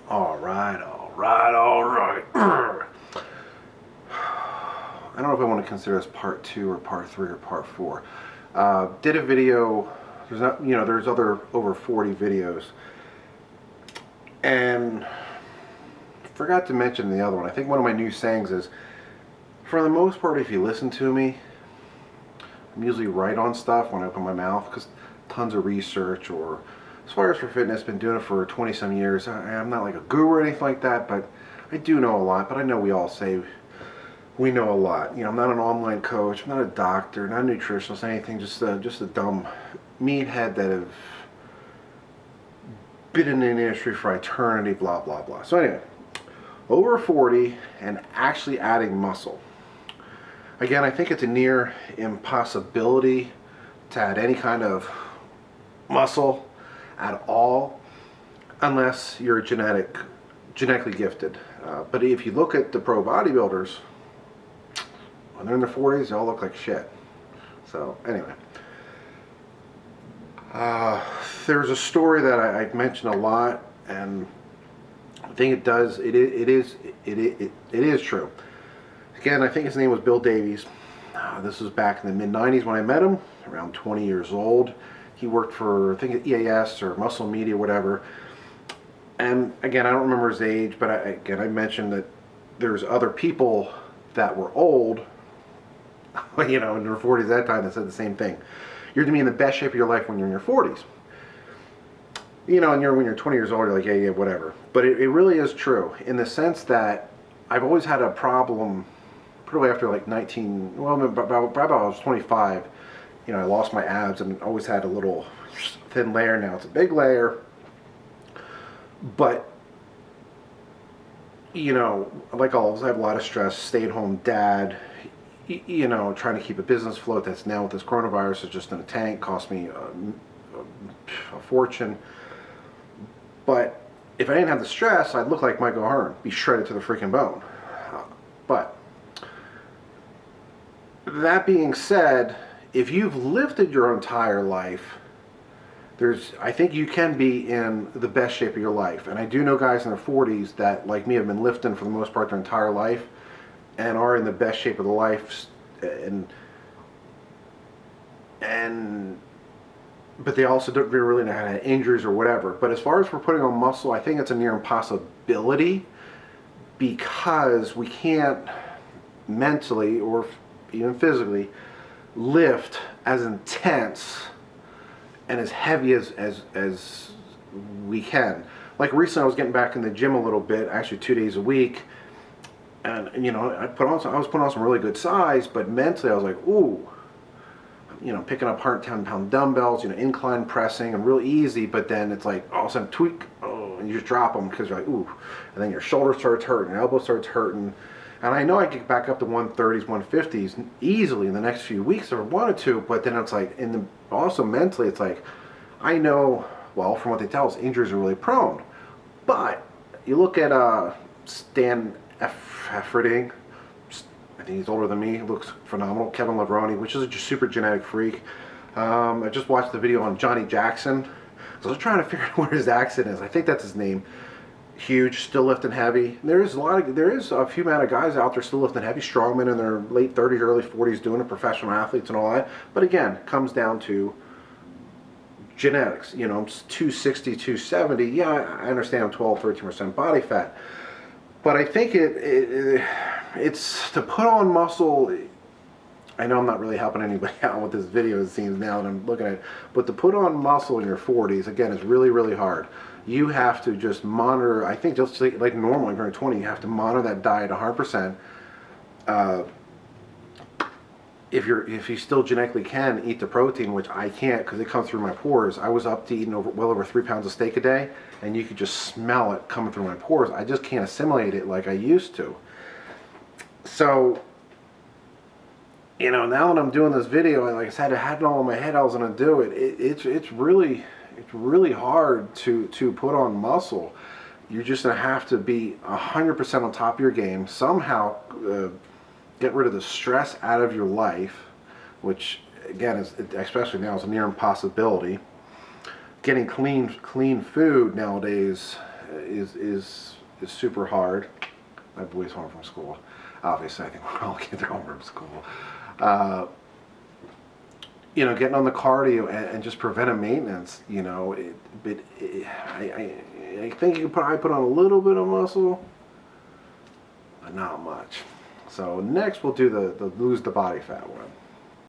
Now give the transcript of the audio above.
All right, all right, all right. I don't know if I want to consider this part 2 or part 3 or part 4. Did a video. There's not, there's over 40 videos, and forgot to mention the other one. I think one of my new sayings is, for the most part, if you listen to me, I'm usually right on stuff when I open my mouth because tons of research. Or as far as for fitness, been doing it for 20 some years. I'm not like a guru or anything like that, but I do know a lot. But I know we all say we know a lot. I'm not an online coach, I'm not a doctor, not a nutritionist, anything. Just a dumb meathead that have been in the industry for eternity. Blah blah blah. So anyway, over 40 and actually adding muscle. Again, I think it's a near impossibility to add any kind of muscle at all unless you're genetically gifted. But if you look at the pro bodybuilders, when they're in their 40s, they all look like shit. So anyway, there's a story that I've mentioned a lot, and I think it is true. Again, I think his name was Bill Davies. This was back in the mid-90s when I met him, around 20 years old. He worked for, I think, EAS or Muscle Media, whatever. And again, I don't remember his age, but I mentioned that there's other people that were old, in their 40s at that time, that said the same thing. You're to be in the best shape of your life when you're in your 40s. And when you're 20 years old, you're like, yeah, whatever. But it really is true in the sense that I've always had a problem. Probably after like about I was 25, I lost my abs and always had a little thin layer. Now it's a big layer. But, like always, I have a lot of stress, stay-at-home dad, trying to keep a business afloat that's now with this coronavirus is just in a tank, cost me a fortune. But if I didn't have the stress, I'd look like Michael Hearn, be shredded to the freaking bone. But that being said, if you've lifted your entire life, I think you can be in the best shape of your life. And I do know guys in their 40s that, like me, have been lifting for the most part their entire life and are in the best shape of their life, but they also don't really know how to have injuries or whatever. But as far as for putting on muscle, I think it's a near impossibility because we can't mentally or even physically lift as intense and as heavy as we can. Like recently, I was getting back in the gym a little bit, actually 2 days a week, and I was putting on some really good size, but mentally I was like, ooh, picking up 110-pound dumbbells, incline pressing, and real easy, but then it's like all of a sudden tweak, and you just drop them because you're like, ooh, and then your shoulder starts hurting, your elbow starts hurting. And I know I get back up to 130s, 150s easily in the next few weeks if I wanted to, but then it's like, also mentally, it's like, I know, well, from what they tell us, injuries are really prone. But you look at Stan Efferding, I think he's older than me, he looks phenomenal. Kevin Levrone, which is a super genetic freak. I just watched the video on Johnny Jackson, so I was trying to figure out where his accent is. I think that's his name. Huge, still lifting heavy. There is a few amount of guys out there still lifting heavy, strongmen in their late 30s, early 40s doing it, professional athletes and all that. But again, comes down to genetics. 260, 270. Yeah, I understand I'm 12, 13% body fat. But I think it's to put on muscle. I know I'm not really helping anybody out with this video, it seems now that I'm looking at it. But to put on muscle in your 40s, again, is really, really hard. You have to just monitor, I think just like normal, if you're 20, you have to monitor that diet 100%. If you still genetically can eat the protein, which I can't because it comes through my pores. I was up to eating well over 3 pounds of steak a day, and you could just smell it coming through my pores. I just can't assimilate it like I used to. So, now that I'm doing this video, like I said, I had it all in my head I was going to do it. It's really hard to put on muscle. You're just going to have to be 100% on top of your game. Somehow get rid of the stress out of your life, which again is, especially now, is a near impossibility. Getting clean food nowadays is super hard. My boy's home from school. Obviously, I think we're all kids are home from school. You know, getting on the cardio and just preventive maintenance. You know, I think I put on a little bit of muscle, but not much. So next we'll do the lose the body fat one.